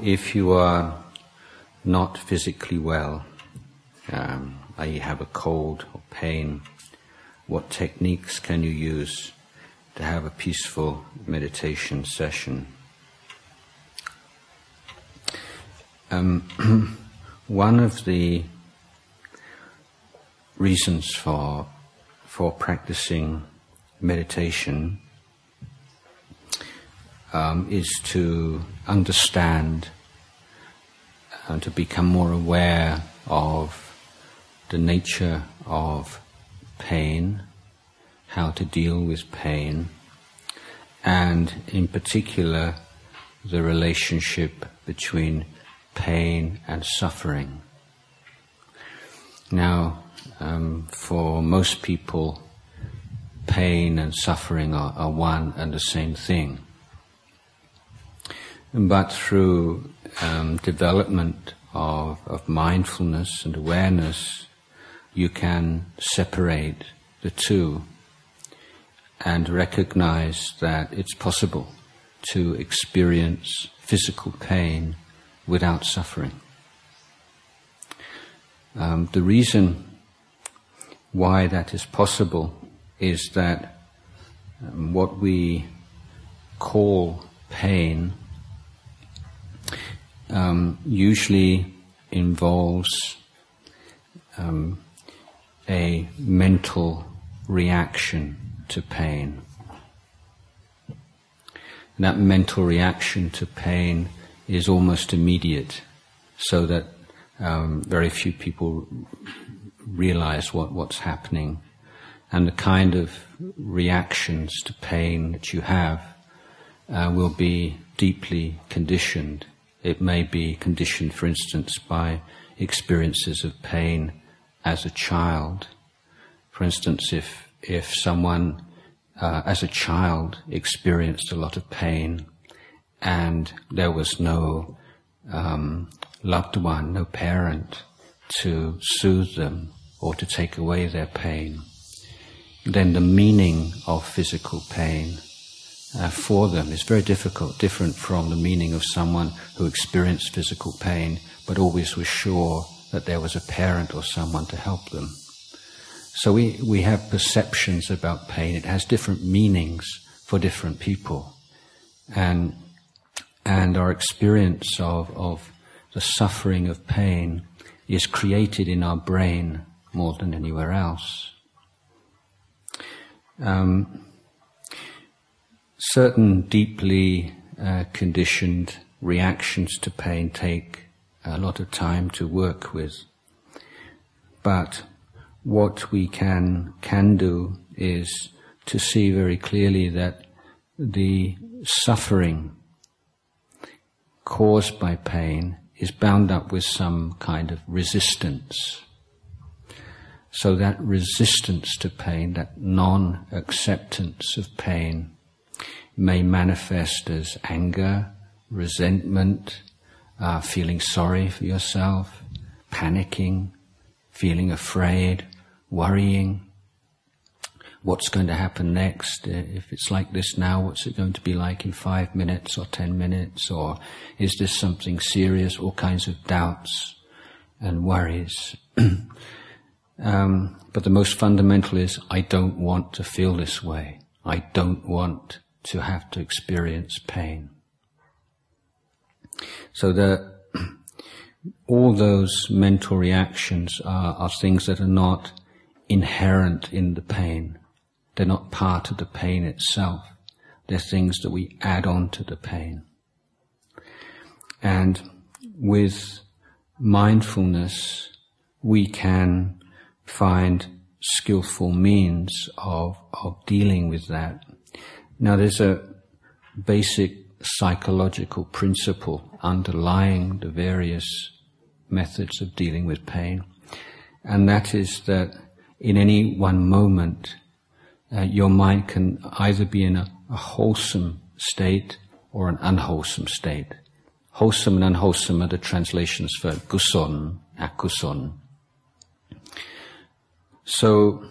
if you are not physically well, i.e. have a cold or pain, what techniques can you use to have a peaceful meditation session? One of the reasons for practicing meditation is to understand and to become more aware of the nature of pain, how to deal with pain, and in particular the relationship between pain and suffering. Now, for most people, pain and suffering are one and the same thing. But through development of mindfulness and awareness, you can separate the two and recognize that it's possible to experience physical pain without suffering. The reason why that is possible is that what we call pain usually involves a mental reaction to pain. And that mental reaction to pain is almost immediate, so that very few people realize what's happening. And the kind of reactions to pain that you have will be deeply conditioned. It may be conditioned, for instance, by experiences of pain as a child. For instance, if someone as a child experienced a lot of pain and there was no loved one, no parent to soothe them or to take away their pain, then the meaning of physical pain for them is very different from the meaning of someone who experienced physical pain but always was sure that there was a parent or someone to help them. So we have perceptions about pain. It has different meanings for different people. And our experience of the suffering of pain is created in our brain more than anywhere else. Certain deeply conditioned reactions to pain take a lot of time to work with. But what we can do is to see very clearly that the suffering caused by pain is bound up with some kind of resistance. So that resistance to pain, that non-acceptance of pain, may manifest as anger, resentment, feeling sorry for yourself, panicking, feeling afraid, worrying. What's going to happen next? If it's like this now, what's it going to be like in 5 minutes or 10 minutes? Or is this something serious? All kinds of doubts and worries. But the most fundamental is, I don't want to feel this way. I don't want to have to experience pain. So that all those mental reactions are things that are not inherent in the pain. They're not part of the pain itself. They're things that we add on to the pain. And with mindfulness, we can find skillful means of dealing with that. Now, there's a basic psychological principle underlying the various methods of dealing with pain, and that is that in any one moment, your mind can either be in a wholesome state or an unwholesome state. Wholesome and unwholesome are the translations for guson, akuson. So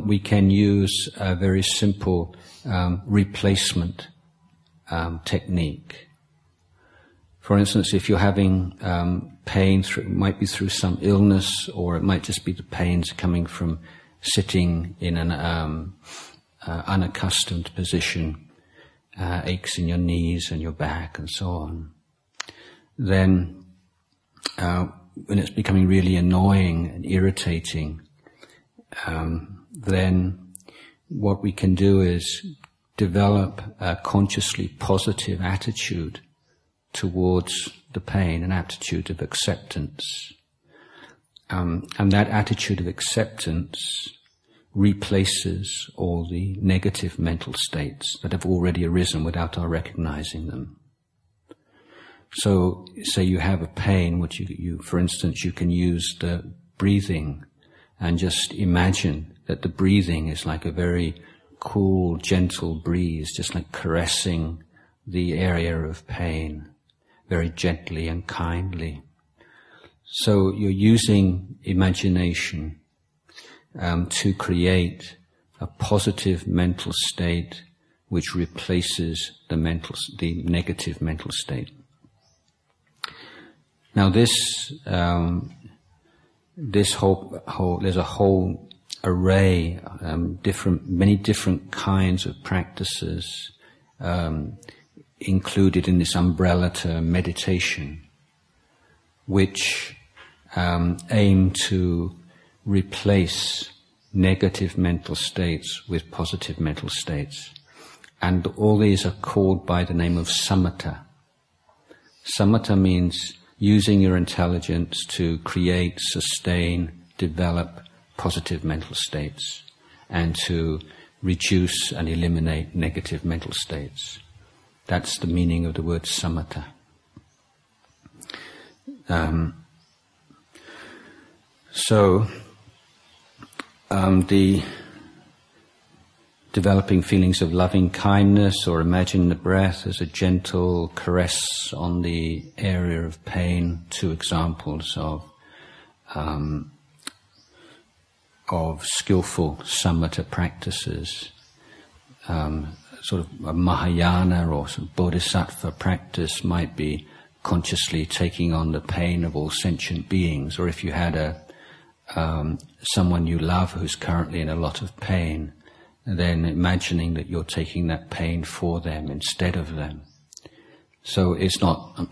we can use a very simple replacement technique. For instance, if you're having pain, it might be through some illness, or it might just be the pains coming from sitting in an unaccustomed position, aches in your knees and your back and so on. Then, when it's becoming really annoying and irritating, then what we can do is develop a consciously positive attitude towards the pain, an attitude of acceptance. And that attitude of acceptance replaces all the negative mental states that have already arisen without our recognizing them. So, say you have a pain, which you, for instance, you can use the breathing and just imagine that the breathing is like a very cool, gentle breeze, just like caressing the area of pain, very gently and kindly. So you're using imagination to create a positive mental state which replaces the negative mental state. Now there's a whole array, many different kinds of practices included in this umbrella term meditation, which aim to replace negative mental states with positive mental states. And all these are called by the name of samatha. Samatha means using your intelligence to create, sustain, develop positive mental states, and to reduce and eliminate negative mental states. That's the meaning of the word samatha. The developing feelings of loving kindness, or imagine the breath as a gentle caress on the area of pain. Two examples of skillful samatha practices. Sort of a Mahayana or some Bodhisattva practice might be consciously taking on the pain of all sentient beings, or if you had someone you love who's currently in a lot of pain, then imagining that you're taking that pain for them instead of them. So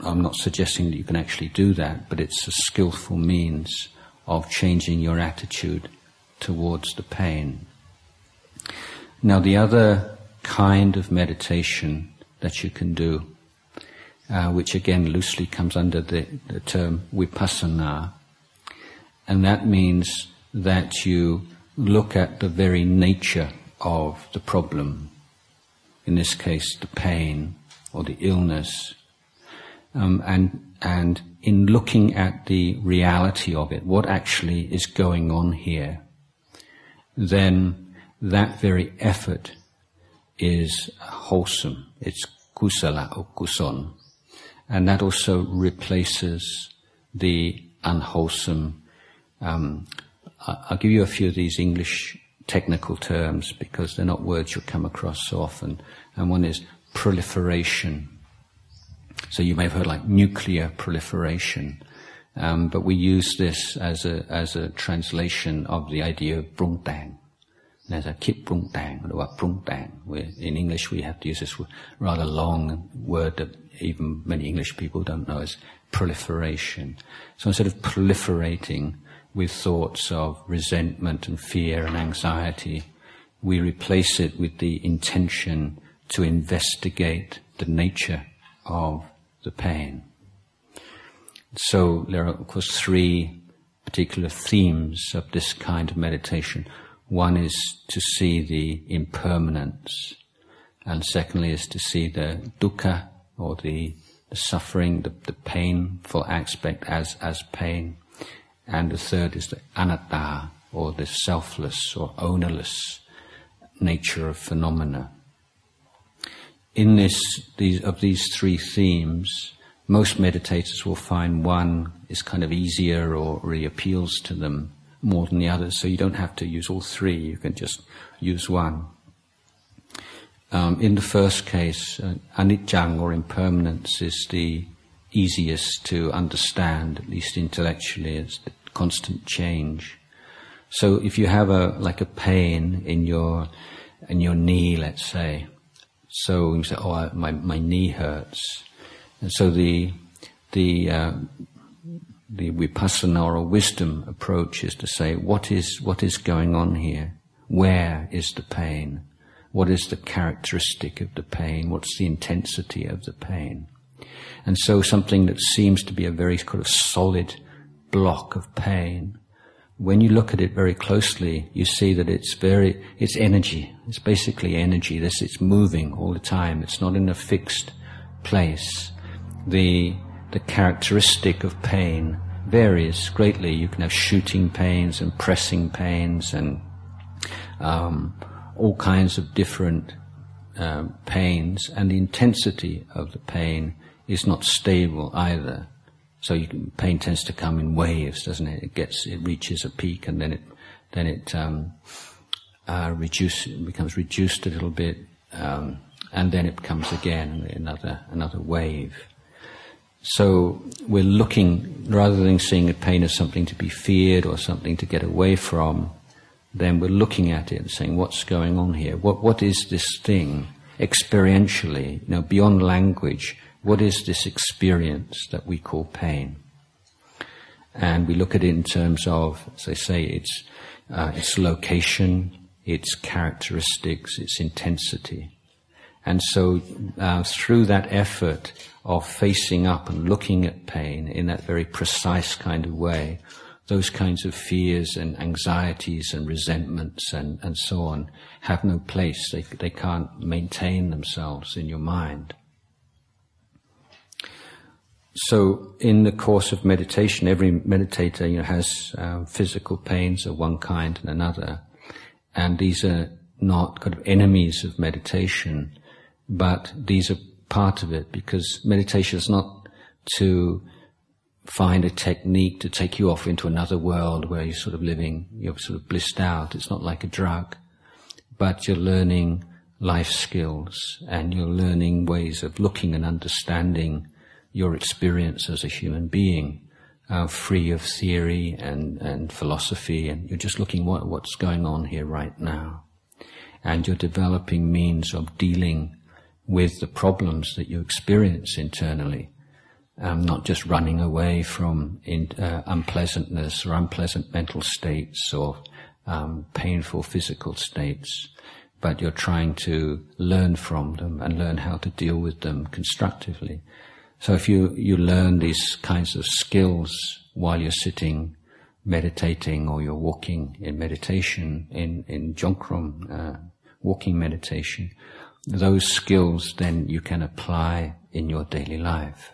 I'm not suggesting that you can actually do that, but it's a skillful means of changing your attitude towards the pain. Now the other kind of meditation that you can do, which again loosely comes under the term vipassana, and that means that you look at the very nature of the problem, in this case the pain or the illness, and in looking at the reality of it, what actually is going on here, then that very effort is wholesome, it's kusala or kuson, and that also replaces the unwholesome. I'll give you a few of these English technical terms because they're not words you'll come across so often, and one is proliferation. So you may have heard like nuclear proliferation, but we use this as a translation of the idea of brungtang. There's a kip brungtang, or brungtang. In English we have to use this rather long word that even many English people don't know as proliferation. So instead of proliferating with thoughts of resentment and fear and anxiety, we replace it with the intention to investigate the nature of the pain. So there are, of course, three particular themes of this kind of meditation. One is to see the impermanence, and secondly is to see the dukkha, or the suffering, the painful aspect as pain. And the third is the anatta, or the selfless or ownerless nature of phenomena. In these three themes, most meditators will find one is kind of easier or really appeals to them more than the others, so you don't have to use all three, you can just use one. In the first case, anicca or impermanence is the easiest to understand, at least intellectually. It's the constant change. So if you have a pain in your knee, let's say, so you say, "Oh, my knee hurts," and so the vipassana or wisdom approach is to say, what is going on here? Where is the pain? What is the characteristic of the pain? What's the intensity of the pain? And so something that seems to be a very kind of solid block of pain, when you look at it very closely, you see that it's energy. It's basically energy. It's moving all the time. It's not in a fixed place. The characteristic of pain varies greatly. You can have shooting pains and pressing pains and all kinds of different pains, and the intensity of the pain is not stable either. So pain tends to come in waves, doesn't it? It reaches a peak and then it becomes reduced a little bit, and then it comes again, another wave. So we're looking, rather than seeing a pain as something to be feared or something to get away from, then we're looking at it and saying, what's going on here? What is this thing experientially, beyond language? What is this experience that we call pain? And we look at it in terms of, as I say, its location, its characteristics, its intensity. And so through that effort of facing up and looking at pain in that very precise kind of way, those kinds of fears and anxieties and resentments and so on have no place. They can't maintain themselves in your mind. So in the course of meditation, every meditator has physical pains of one kind and another, and these are not kind of enemies of meditation, but these are part of it, because meditation is not to find a technique to take you off into another world where you're sort of blissed out. It's not like a drug, but you're learning life skills and you're learning ways of looking and understanding your experience as a human being, free of theory and philosophy, and you're just looking what's going on here right now. And you're developing means of dealing with the problems that you experience internally, not just running away from unpleasantness or unpleasant mental states or painful physical states, but you're trying to learn from them and learn how to deal with them constructively. So if you learn these kinds of skills while you're sitting meditating or you're walking in meditation, in Jongkrom, walking meditation, those skills then you can apply in your daily life.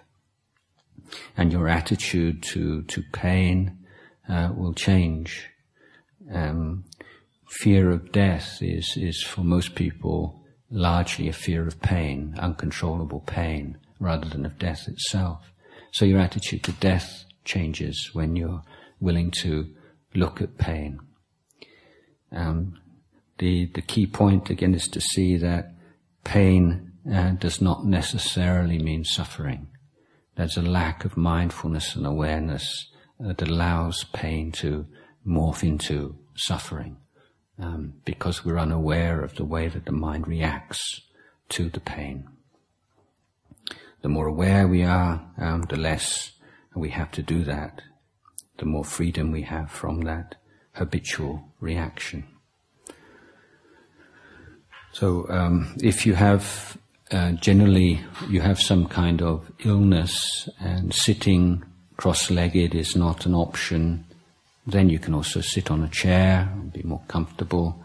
And your attitude to pain will change. Fear of death is for most people largely a fear of pain, uncontrollable pain, rather than of death itself. So your attitude to death changes when you're willing to look at pain. The key point again is to see that pain does not necessarily mean suffering. There's a lack of mindfulness and awareness that allows pain to morph into suffering, because we're unaware of the way that the mind reacts to the pain. The more aware we are, the less we have to do that, the more freedom we have from that habitual reaction. So if you have, generally you have some kind of illness and sitting cross-legged is not an option, then you can also sit on a chair and be more comfortable.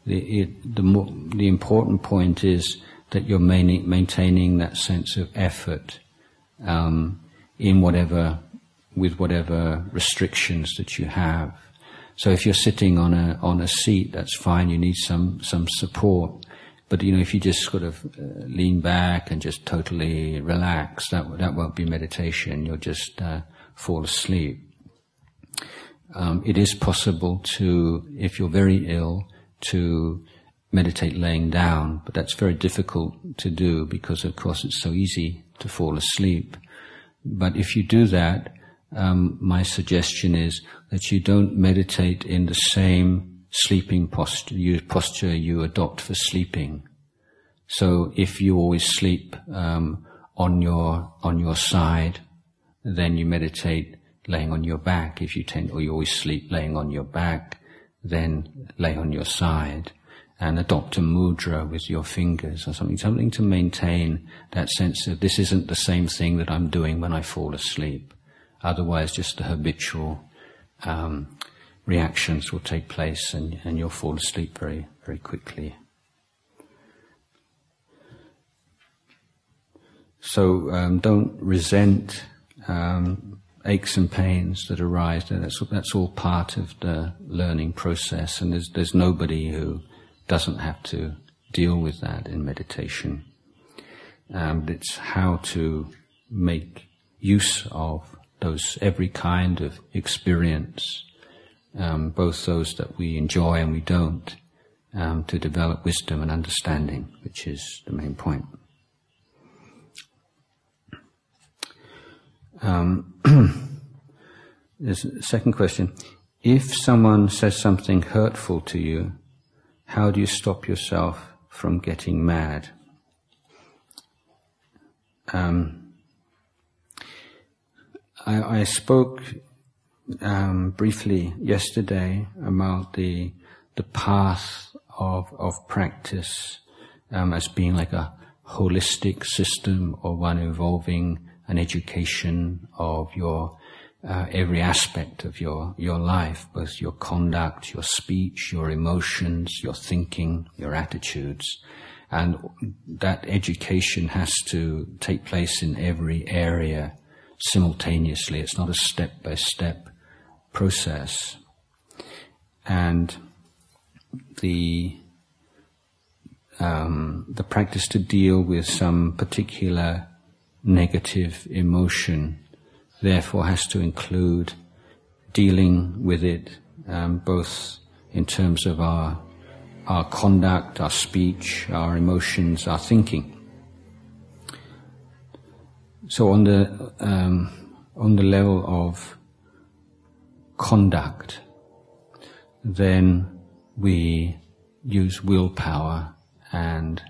The important point is that you're maintaining that sense of effort with whatever restrictions that you have. So if you're sitting on a seat, that's fine. You need some support. But if you just sort of lean back and just totally relax, that won't be meditation. You'll just fall asleep. It is possible to, if you're very ill, to meditate laying down, but that's very difficult to do because, of course, it's so easy to fall asleep. But if you do that, my suggestion is that you don't meditate in the same sleeping posture you adopt for sleeping. So if you always sleep on your side, then you meditate laying on your back. If you always sleep laying on your back, then lay on your side and adopt a mudra with your fingers or something to maintain that sense of this isn't the same thing that I'm doing when I fall asleep. Otherwise, just the habitual reactions will take place and you'll fall asleep very, very quickly. So don't resent aches and pains that arise. That's all part of the learning process, and there's nobody who doesn't have to deal with that in meditation. It's how to make use of every kind of experience, both those that we enjoy and we don't, to develop wisdom and understanding, which is the main point. There's a second question. If someone says something hurtful to you, how do you stop yourself from getting mad? I spoke briefly yesterday about the path of practice as being like a holistic system, or one involving an education of your every aspect of your life, both your conduct, your speech, your emotions, your thinking, your attitudes. And that education has to take place in every area simultaneously. It's not a step-by-step process. And the practice to deal with some particular negative emotion therefore has to include dealing with it both in terms of our conduct, our speech, our emotions, our thinking. So on the level of conduct, then we use willpower and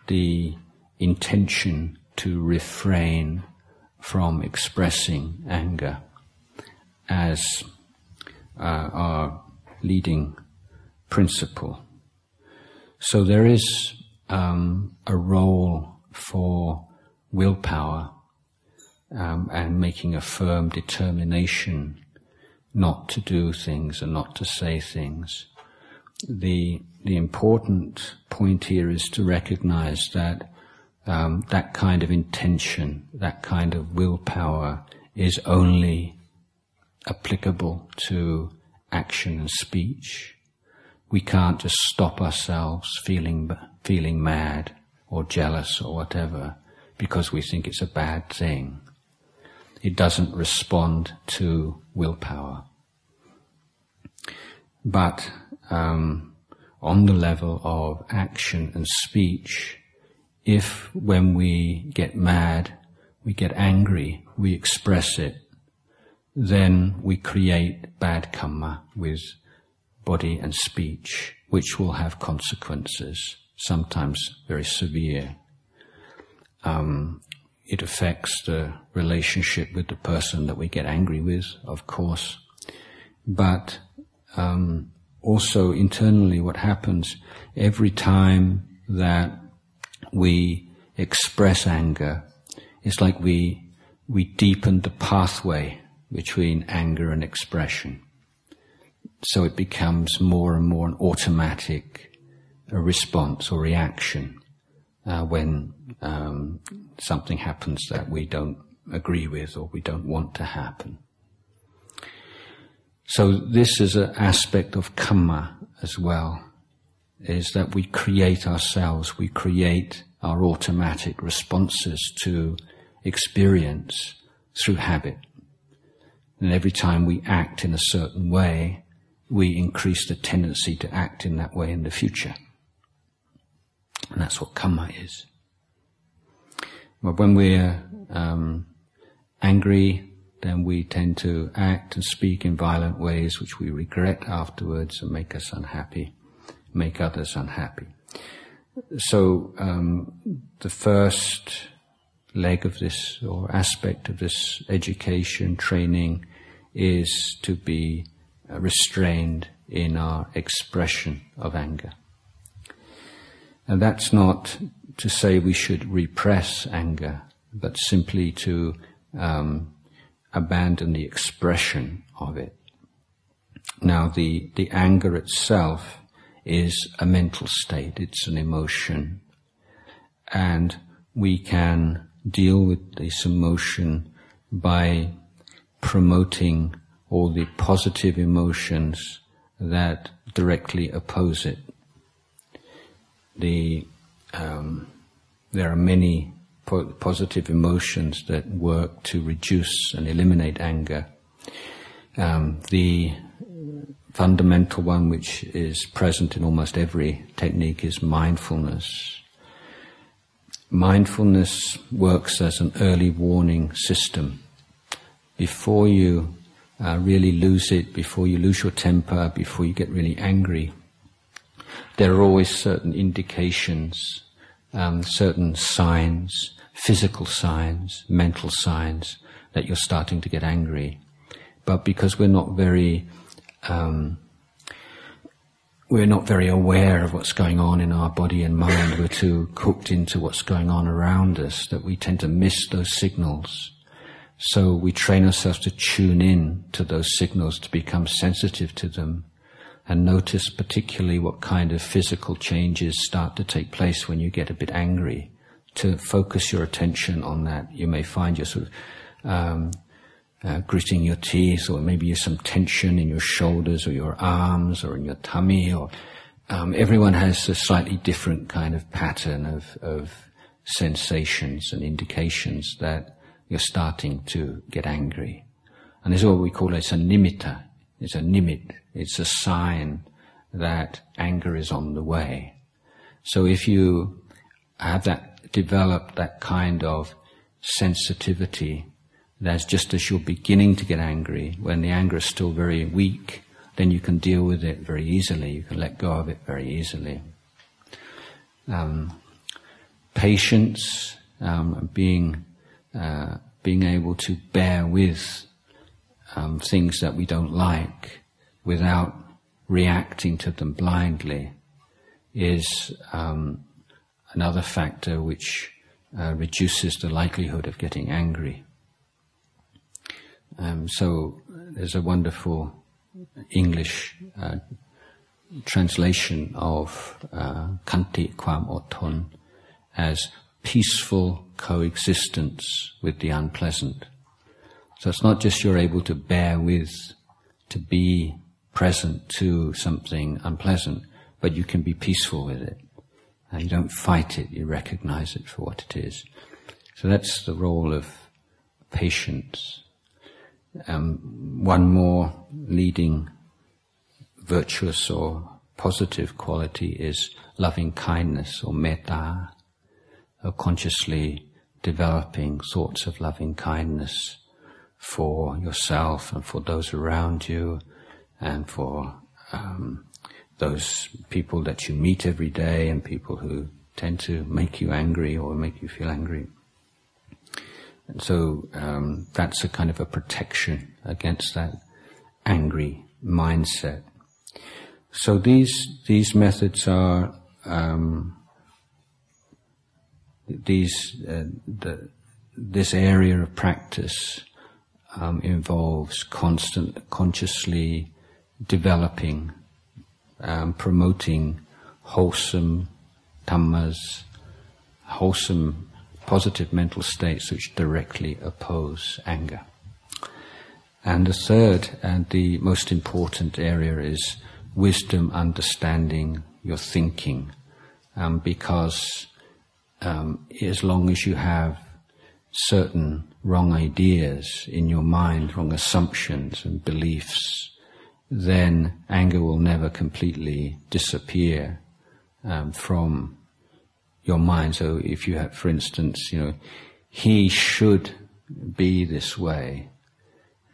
the intention to refrain from expressing anger as our leading principle. So there is a role for willpower and making a firm determination not to do things and not to say things. The important point here is to recognize that that kind of intention, that kind of willpower is only applicable to action and speech. We can't just stop ourselves feeling mad or jealous or whatever because we think it's a bad thing. It doesn't respond to willpower. But on the level of action and speech, if when we get mad, we get angry, we express it, then we create bad karma with body and speech, which will have consequences, sometimes very severe. It affects the relationship with the person that we get angry with, of course, but also internally what happens every time that we express anger, it's like we deepen the pathway between anger and expression. So it becomes more and more an automatic response or reaction when something happens that we don't agree with or we don't want to happen. So this is an aspect of karma as well, is that we create ourselves, we create our automatic responses to experience through habit. And every time we act in a certain way, we increase the tendency to act in that way in the future. And that's what karma is. But when we're angry, then we tend to act and speak in violent ways which we regret afterwards and make us unhappy, make others unhappy. So the first leg of this, or aspect of this education, training, is to be restrained in our expression of anger. And that's not to say we should repress anger, but simply to abandon the expression of it. Now, the anger itself is a mental state, it's an emotion, and we can deal with this emotion by promoting all the positive emotions that directly oppose it. There are many positive emotions that work to reduce and eliminate anger. The fundamental one, which is present in almost every technique, is mindfulness. Mindfulness works as an early warning system. Before you really lose it, before you lose your temper, before you get really angry, there are always certain indications, certain signs, physical signs, mental signs that you're starting to get angry. But because we're not very aware of what's going on in our body and mind, we're too hooked into what's going on around us that we tend to miss those signals. So we train ourselves to tune in to those signals, to become sensitive to them, and notice particularly what kind of physical changes start to take place when you get a bit angry. To focus your attention on that, you may find you're sort of gritting your teeth, or maybe there's some tension in your shoulders or your arms or in your tummy, or everyone has a slightly different kind of pattern of sensations and indications that you're starting to get angry. And this is what we call it's a nimitta. It's a nimit. It's a sign that anger is on the way. So if you have developed that kind of sensitivity, that's just as you're beginning to get angry, when the anger is still very weak, then you can deal with it very easily. You can let go of it very easily. Patience, being able to bear with things that we don't like without reacting to them blindly, is another factor which reduces the likelihood of getting angry. So there's a wonderful English translation of Khanti, Kwam Otthon, as peaceful coexistence with the unpleasant. So it's not just you're able to bear with, to be present to something unpleasant, but you can be peaceful with it. And you don't fight it, you recognize it for what it is. So that's the role of patience. One more leading virtuous or positive quality is loving kindness, or metta, or consciously developing thoughts of loving kindness for yourself and for those around you, and for those people that you meet every day, and people who tend to make you angry or make you feel angry. And so that's a kind of a protection against that angry mindset. So these methods are this area of practice involves consciously developing, promoting wholesome dhammas, wholesome positive mental states which directly oppose anger. And the third and the most important area is wisdom understanding your thinking, because as long as you have certain wrong ideas in your mind, wrong assumptions and beliefs, then anger will never completely disappear from your mind. So if you have, for instance, he should be this way.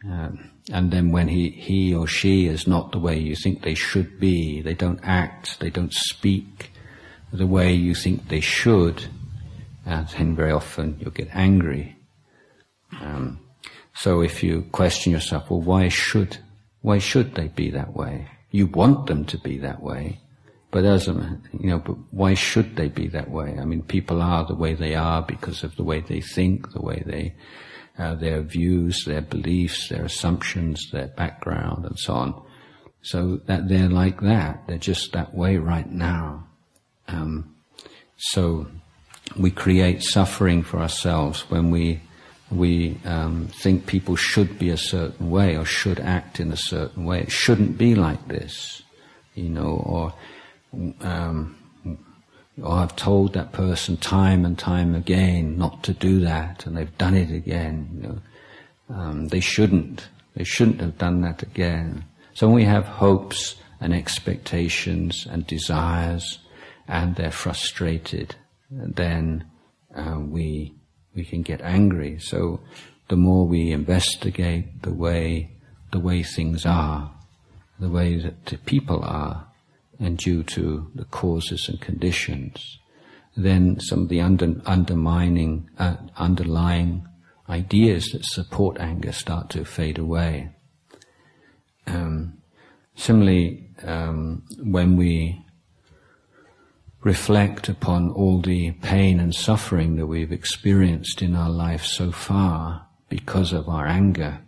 And then when he or she is not the way you think they should be, they don't act, they don't speak the way you think they should, then very often you'll get angry. So if you question yourself, well, why should they be that way? You want them to be that way, but but why should they be that way? I mean, people are the way they are because of the way they think, the way they, their views, their beliefs, their assumptions, their background, and so on. So that they're like that. They're just that way right now. So we create suffering for ourselves when we think people should be a certain way or should act in a certain way. It shouldn't be like this, or I've told that person time and time again not to do that, and they've done it again. They shouldn't have done that again. So when we have hopes and expectations and desires, and they're frustrated, then we can get angry. So the more we investigate the way things are, the way that the people are, and due to the causes and conditions, then some of the underlying ideas that support anger start to fade away. Similarly, when we reflect upon all the pain and suffering that we've experienced in our life so far because of our anger,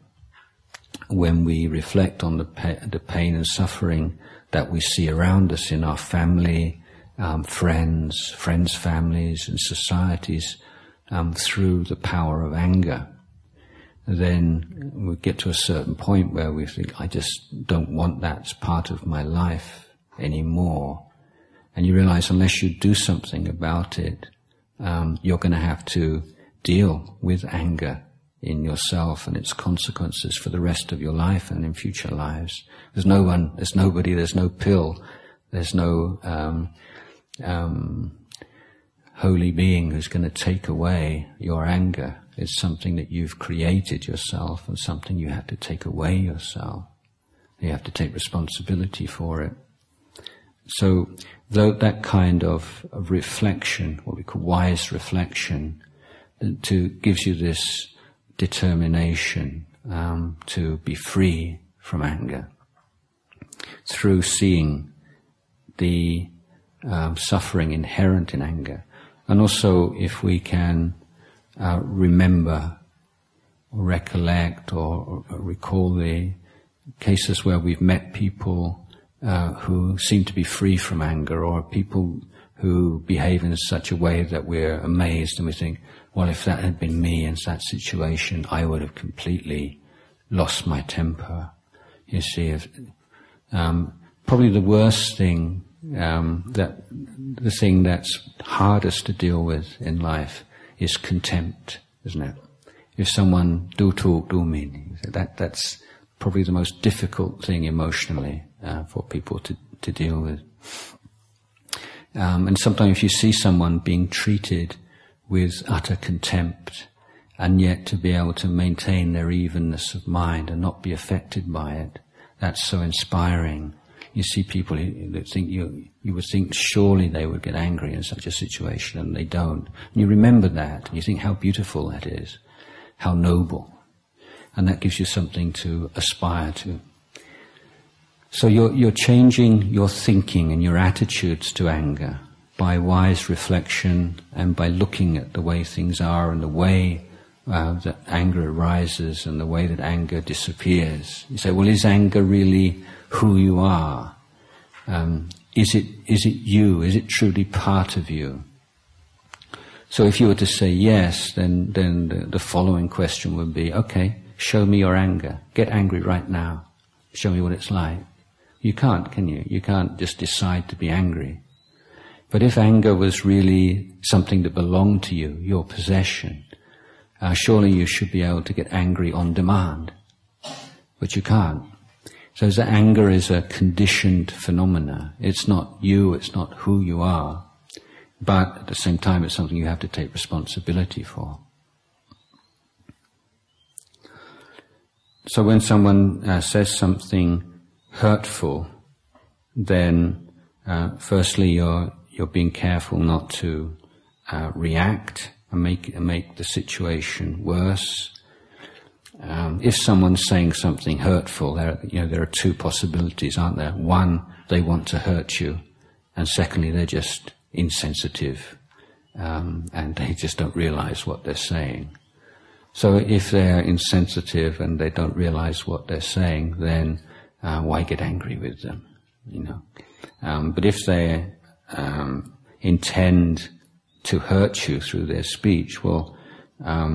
when we reflect on the pain and suffering that we see around us in our family, friends, families, and societies through the power of anger, then we get to a certain point where we think, I just don't want that as part of my life anymore. And you realize unless you do something about it, you're going to have to deal with anger in yourself and its consequences for the rest of your life and in future lives. There's no one, there's nobody, there's no pill, there's no holy being who's going to take away your anger. It's something that you've created yourself and something you have to take away yourself. You have to take responsibility for it. So though that kind of reflection, what we call wise reflection, gives you this determination to be free from anger through seeing the suffering inherent in anger. And also if we can remember or recollect or recall the cases where we've met people who seem to be free from anger, or people who behave in such a way that we're amazed and we think, well, if that had been me in that situation, I would have completely lost my temper. You see, probably the worst thing, the thing that's hardest to deal with in life is contempt, isn't it? If someone do talk, do mean, that's probably the most difficult thing emotionally for people to deal with. And sometimes if you see someone being treated with utter contempt, and yet to be able to maintain their evenness of mind and not be affected by it, that's so inspiring. You see people that think you would think surely they would get angry in such a situation, and they don't. And you remember that, and you think how beautiful that is, how noble. And that gives you something to aspire to. So you're changing your thinking and your attitudes to anger by wise reflection and by looking at the way things are and the way that anger arises and the way that anger disappears. You say, well, is anger really who you are? Is it you? Is it truly part of you? So if you were to say yes, then the following question would be, okay, show me your anger. Get angry right now. Show me what it's like. You can't, can you? You can't just decide to be angry. But if anger was really something that belonged to you, your possession, surely you should be able to get angry on demand. But you can't. So as anger is a conditioned phenomena. It's not you, it's not who you are. But at the same time, it's something you have to take responsibility for. So when someone says something hurtful, then firstly you're being careful not to react and make the situation worse. If someone's saying something hurtful, there are two possibilities, aren't there? One, they want to hurt you, and secondly, they're just insensitive, and they just don't realize what they're saying. So if they're insensitive and they don't realize what they're saying, then why get angry with them? But if they intend to hurt you through their speech, well,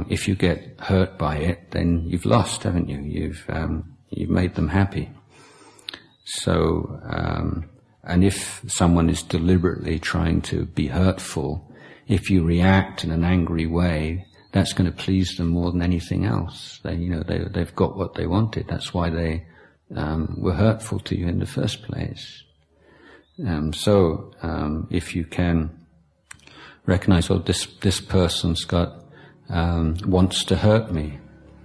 if you get hurt by it, then you've lost, haven't you? You've made them happy. So, and if someone is deliberately trying to be hurtful, if you react in an angry way, that's going to please them more than anything else. They've got what they wanted. That's why they were hurtful to you in the first place. So, if you can recognize, oh, this person's wants to hurt me.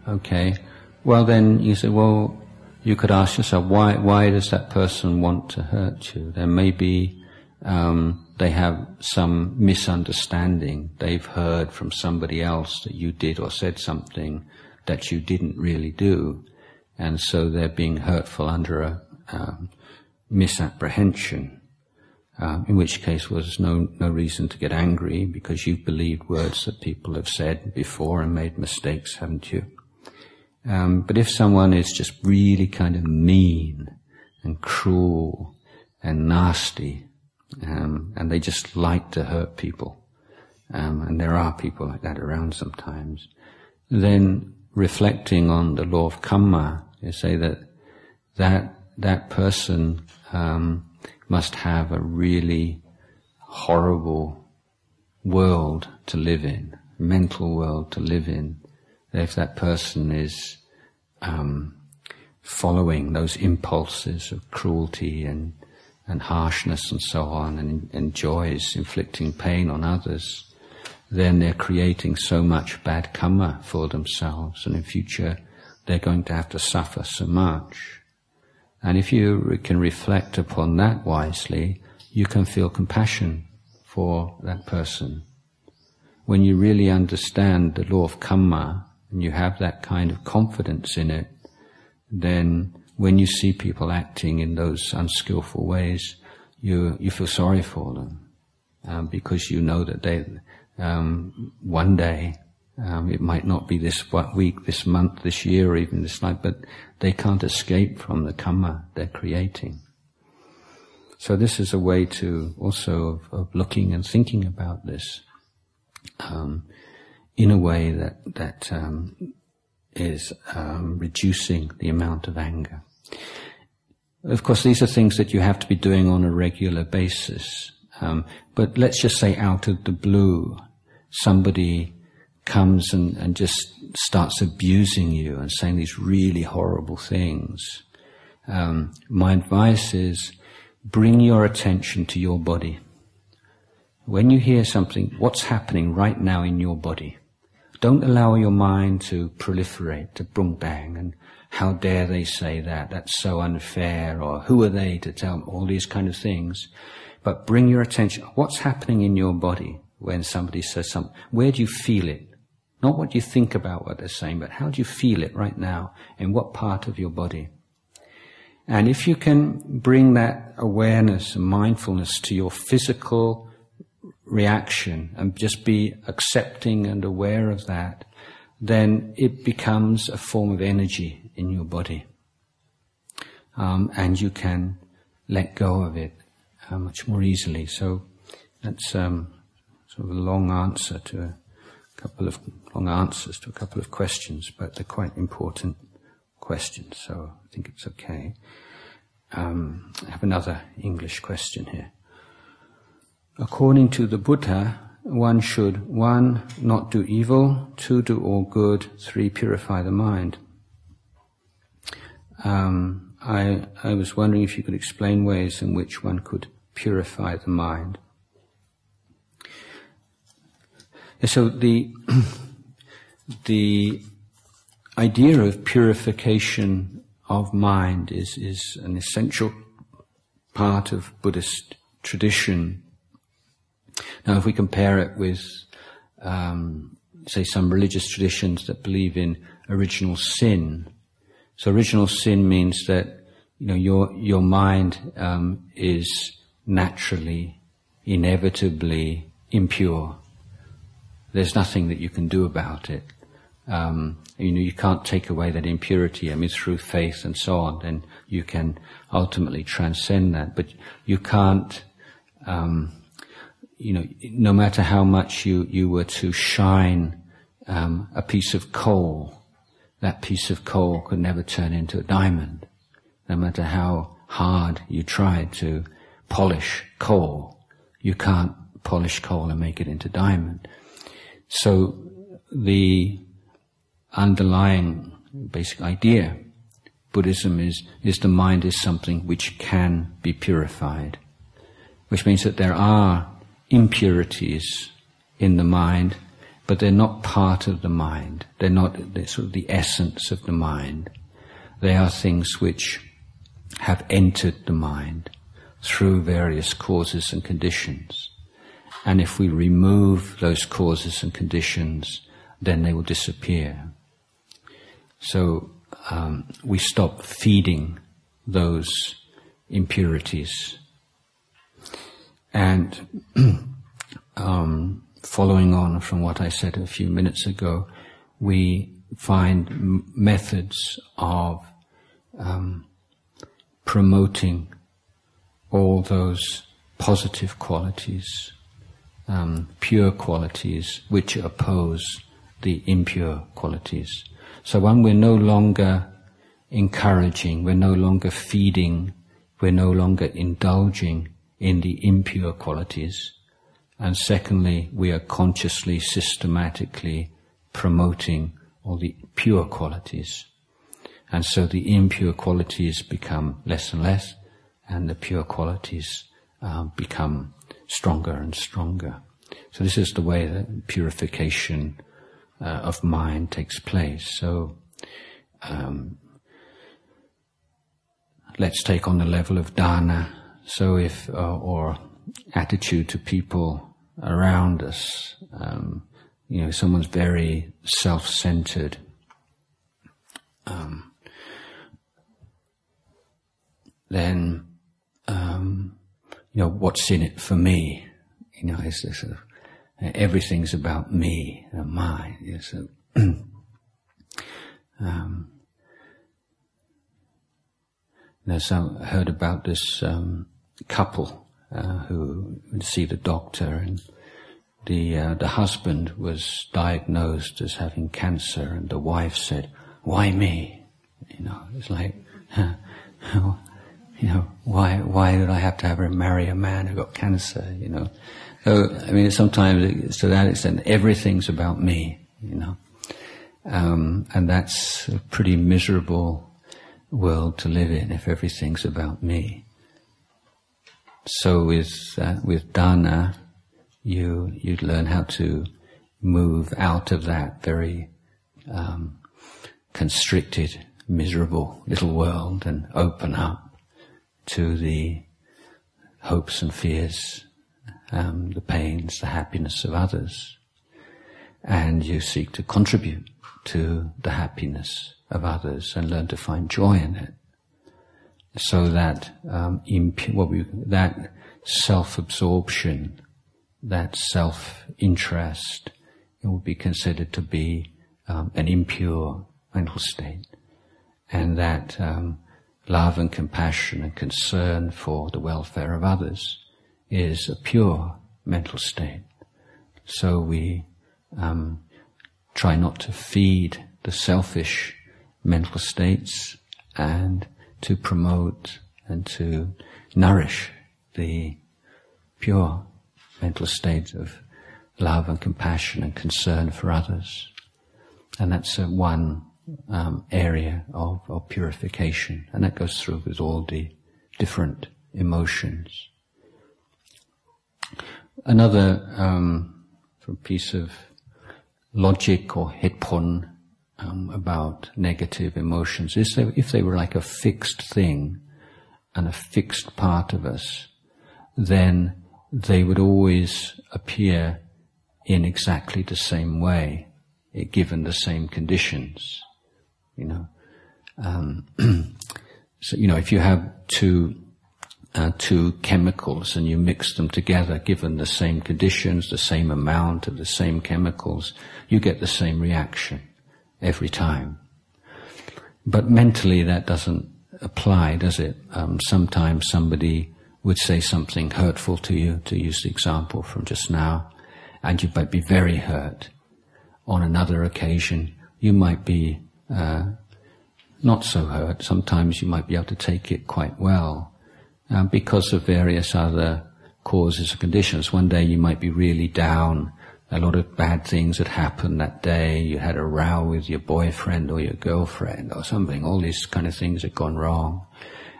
Okay. Well, then you say, well, you could ask yourself, why does that person want to hurt you? There may be, they have some misunderstanding. They've heard from somebody else that you did or said something that you didn't really do. And so they're being hurtful under a misapprehension. In which case there's no reason to get angry, because you've believed words that people have said before and made mistakes, haven't you? But if someone is just really kind of mean and cruel and nasty, and they just like to hurt people, and there are people like that around sometimes, then reflecting on the law of karma, you say that person must have a really horrible world to live in, mental world to live in, if that person is following those impulses of cruelty and harshness and so on, and enjoys inflicting pain on others, then they're creating so much bad karma for themselves, and in future they're going to have to suffer so much. And if you can reflect upon that wisely, you can feel compassion for that person. When you really understand the law of karma, and you have that kind of confidence in it, then when you see people acting in those unskillful ways, you feel sorry for them, because you know that they one day, it might not be this week, this month, this year, or even this life, but they can't escape from the karma they're creating. So this is a way to also of looking and thinking about this in a way that is reducing the amount of anger. Of course, these are things that you have to be doing on a regular basis. But let's just say out of the blue, somebody comes and just starts abusing you and saying these really horrible things. My advice is, bring your attention to your body. When you hear something, what's happening right now in your body? Don't allow your mind to proliferate, to brung bang, and how dare they say that, that's so unfair, or who are they to tell all these kind of things. But bring your attention, what's happening in your body when somebody says something? Where do you feel it? Not what you think about what they're saying, but how do you feel it right now, in what part of your body? And if you can bring that awareness and mindfulness to your physical reaction and just be accepting and aware of that, then it becomes a form of energy in your body. And you can let go of it much more easily. So that's sort of a long answer to a couple of long answers to a couple of questions, but they're quite important questions, so I think it's okay. I have another English question here. According to the Buddha, one should, 1, not do evil, 2, do all good, 3, purify the mind. I was wondering if you could explain ways in which one could purify the mind. So the idea of purification of mind is an essential part of Buddhist tradition. Now, if we compare it with, say, some religious traditions that believe in original sin, so original sin means that your mind is naturally, inevitably impure. There's nothing that you can do about it. You can't take away that impurity. Through faith and so on, then you can ultimately transcend that. But you can't, no matter how much you were to shine a piece of coal, that piece of coal could never turn into a diamond. No matter how hard you try to polish coal, you can't polish coal and make it into diamond. So the underlying basic idea, Buddhism is the mind is something which can be purified, which means that there are impurities in the mind, but they're not part of the mind. They're sort of the essence of the mind. They are things which have entered the mind through various causes and conditions. And if we remove those causes and conditions, then they will disappear. So we stop feeding those impurities. And following on from what I said a few minutes ago, we find methods of promoting all those positive qualities, pure qualities which oppose the impure qualities. So when we're no longer encouraging, we're no longer feeding, we're no longer indulging in the impure qualities, and secondly, we are consciously, systematically promoting all the pure qualities. And so the impure qualities become less and less, and the pure qualities become stronger and stronger. So this is the way that purification of mind takes place. So let's take on the level of dana. So if or attitude to people around us, someone's very self-centered, then what's in it for me? It's this sort of, everything's about me and mine. So, I heard about this couple who would see the doctor, and the husband was diagnosed as having cancer, and the wife said, "Why me?" It's like, why did I have to marry a man who got cancer? So sometimes to that extent, everything's about me. And that's a pretty miserable world to live in if everything's about me. So with dana, you learn how to move out of that very constricted, miserable little world and open up to the hopes and fears, the pains, the happiness of others. And you seek to contribute to the happiness of others and learn to find joy in it. So that that self-absorption, that self-interest, it will be considered to be an impure mental state. And that love and compassion and concern for the welfare of others is a pure mental state. So we try not to feed the selfish mental states and to promote and to nourish the pure mental state of love and compassion and concern for others. And that's one area of purification, and that goes through with all the different emotions. Another piece of logic or hitpon about negative emotions is that if they were like a fixed thing and a fixed part of us, then they would always appear in exactly the same way, given the same conditions. So if you have two chemicals and you mix them together, given the same conditions, the same amount of the same chemicals, you get the same reaction every time. But mentally that doesn't apply, does it? Sometimes somebody would say something hurtful to you, to use the example from just now, and you might be very hurt. On another occasion, you might be not so hurt. Sometimes you might be able to take it quite well because of various other causes and conditions. One day you might be really down. A lot of bad things had happened that day. You had a row with your boyfriend or your girlfriend or something. All these kind of things had gone wrong.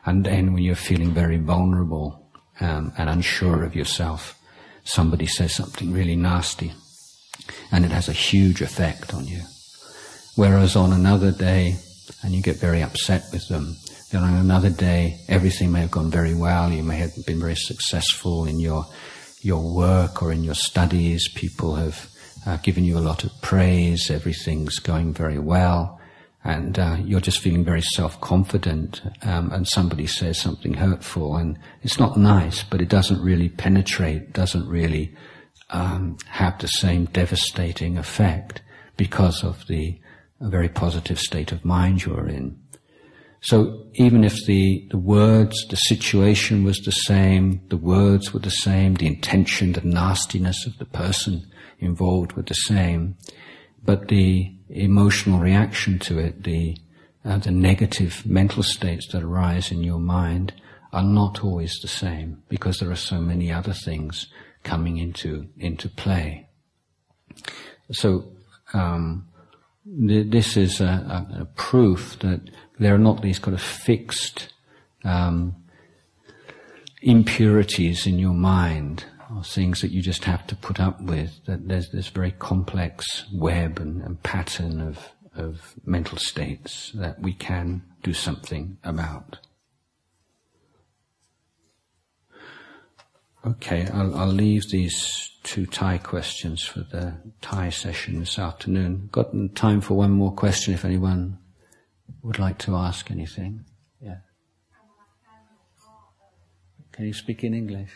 And then when you're feeling very vulnerable and unsure of yourself, somebody says something really nasty and it has a huge effect on you. Whereas on another day, and you get very upset with them, then on another day everything may have gone very well, you may have been very successful in your work or in your studies, people have given you a lot of praise, everything's going very well, and you're just feeling very self-confident, and somebody says something hurtful, and it's not nice, but it doesn't really penetrate, doesn't really have the same devastating effect because of the very positive state of mind you're in. So even if the words, the situation was the same, the words were the same, the intention, the nastiness of the person involved were the same, but the emotional reaction to it, the negative mental states that arise in your mind are not always the same because there are so many other things coming into play. So this is a proof that there are not these kind of fixed impurities in your mind, or things that you just have to put up with. That there's this very complex web and pattern of mental states that we can do something about. Okay, I'll leave these two Thai questions for the Thai session this afternoon. Got time for one more question if anyone would like to ask anything. Yeah. Can you speak in English?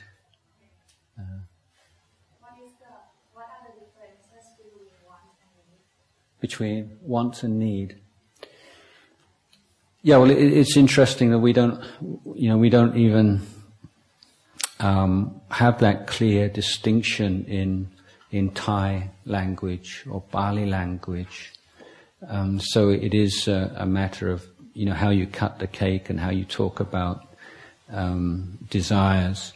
What are the differences between want and need? Between want and need. Yeah, well, it's interesting that we don't even have that clear distinction in Thai language or Pali language. So it is a matter of how you cut the cake and how you talk about desires.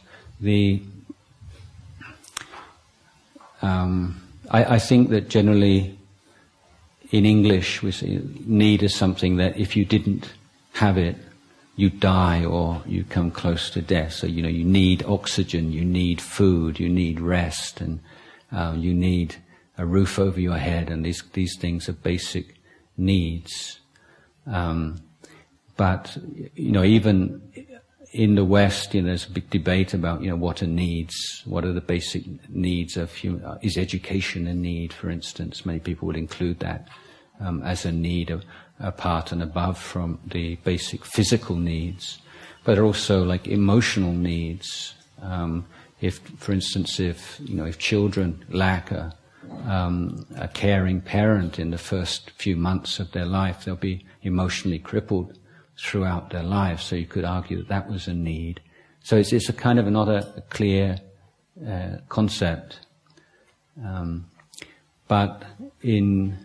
I think that generally in English we say need is something that if you didn't have it, you die or you come close to death. So you need oxygen, you need food, you need rest, and you need a roof over your head, and these things are basic needs. But even in the West, there's a big debate about what are needs, what are the basic needs of human. Is education a need, for instance? Many people would include that as a need, apart and above from the basic physical needs, but also like emotional needs. If, for instance, if children lack a caring parent in the first few months of their life, they'll be emotionally crippled throughout their life. So you could argue that was a need. So it's a kind of not a clear concept. But in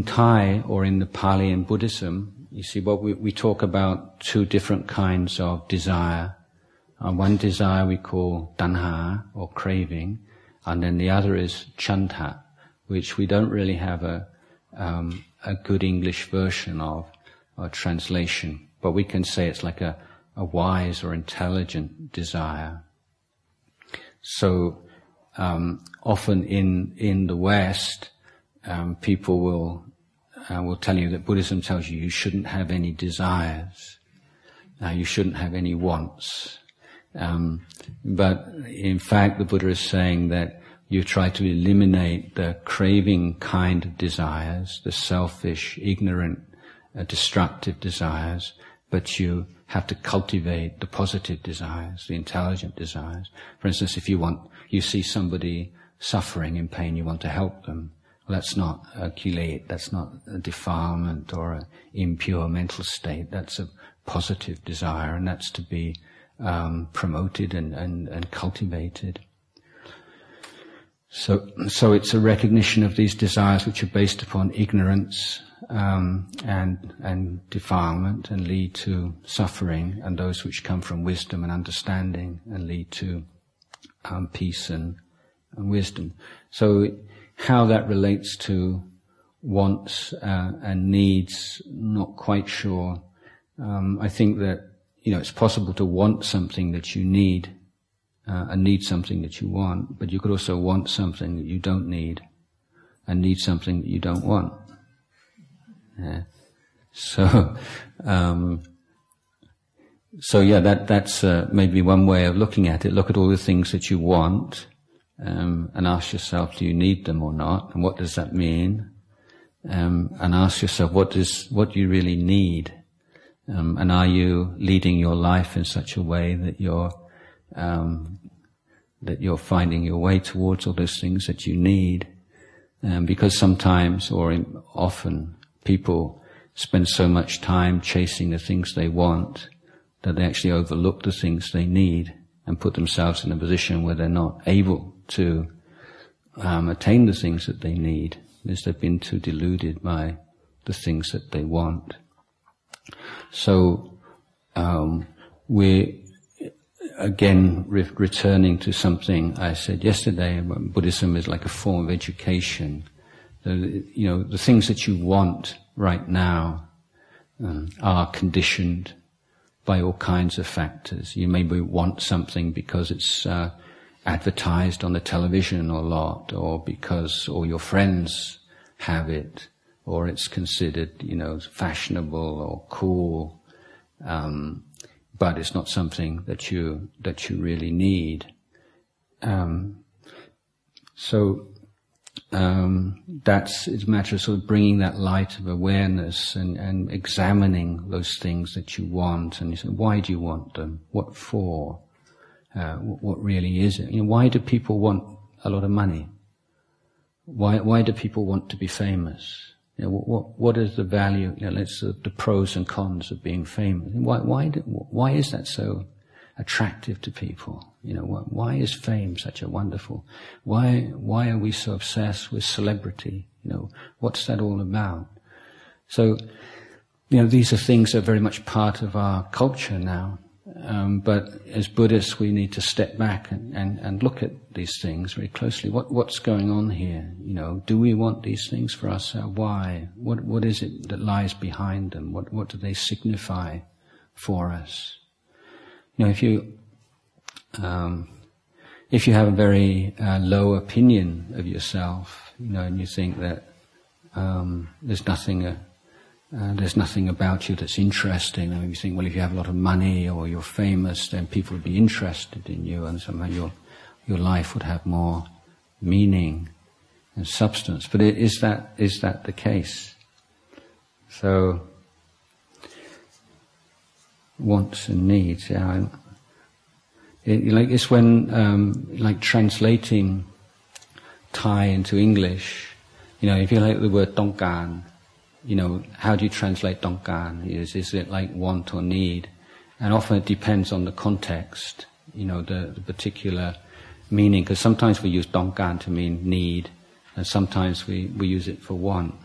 Thai or in the Pali and Buddhism, you see, we talk about two different kinds of desire. One desire we call tanha, or craving, and then the other is chanta, which we don't really have a good English version of, or translation, but we can say it's like a wise or intelligent desire. So often in the West, people will will tell you that Buddhism tells you shouldn't have any desires, you shouldn't have any wants. But in fact, the Buddha is saying that you try to eliminate the craving kind of desires, the selfish, ignorant, destructive desires, but you have to cultivate the positive desires, the intelligent desires. For instance, if you see somebody suffering in pain, you want to help them. Well, that's not a kilate, that's not a defilement or an impure mental state. That's a positive desire, and that's to be promoted and cultivated. So it's a recognition of these desires which are based upon ignorance and defilement and lead to suffering, and those which come from wisdom and understanding and lead to peace and wisdom. So how that relates to wants and needs, not quite sure. I think that it's possible to want something that you need and need something that you want, but you could also want something that you don't need and need something that you don't want. Yeah. So that's maybe one way of looking at it. Look at all the things that you want, and ask yourself, do you need them or not? And what does that mean? And ask yourself, what do you really need? And are you leading your life in such a way that you're finding your way towards all those things that you need? Because sometimes, or often, people spend so much time chasing the things they want that they actually overlook the things they need and put themselves in a position where they're not able to attain the things that they need, because they've been too deluded by the things that they want. So we're again returning to something I said yesterday. Buddhism is like a form of education. The things that you want right now are conditioned by all kinds of factors. You maybe want something because it's advertised on the television a lot, or because all your friends have it, or it's considered, fashionable or cool, but it's not something that you really need. It's a matter of sort of bringing that light of awareness and examining those things that you want, and you say, why do you want them? What for? What really is it? Why do people want a lot of money? Why do people want to be famous? What is the value? The pros and cons of being famous. Why is that so attractive to people? Why is fame such a wonderful? Why are we so obsessed with celebrity? What's that all about? So, these are things that are very much part of our culture now. But as Buddhists, we need to step back and look at these things very closely. What's going on here? Do we want these things for ourselves? Why? What is it that lies behind them? What do they signify for us? If you have a very low opinion of yourself, and you think that there's nothing about you that's interesting, and you think, well, if you have a lot of money or you're famous, then people would be interested in you, and somehow your life would have more meaning and substance. But is that the case? So, wants and needs. Yeah, it's when translating Thai into English. If you like the word tongkan, how do you translate tongkan? Is it like want or need? And often it depends on the context, the particular meaning. Because sometimes we use tongkan to mean need, and sometimes we use it for want.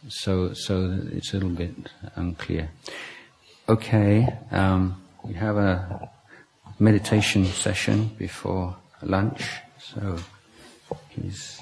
So it's a little bit unclear. Okay, we have a meditation session before lunch, so please.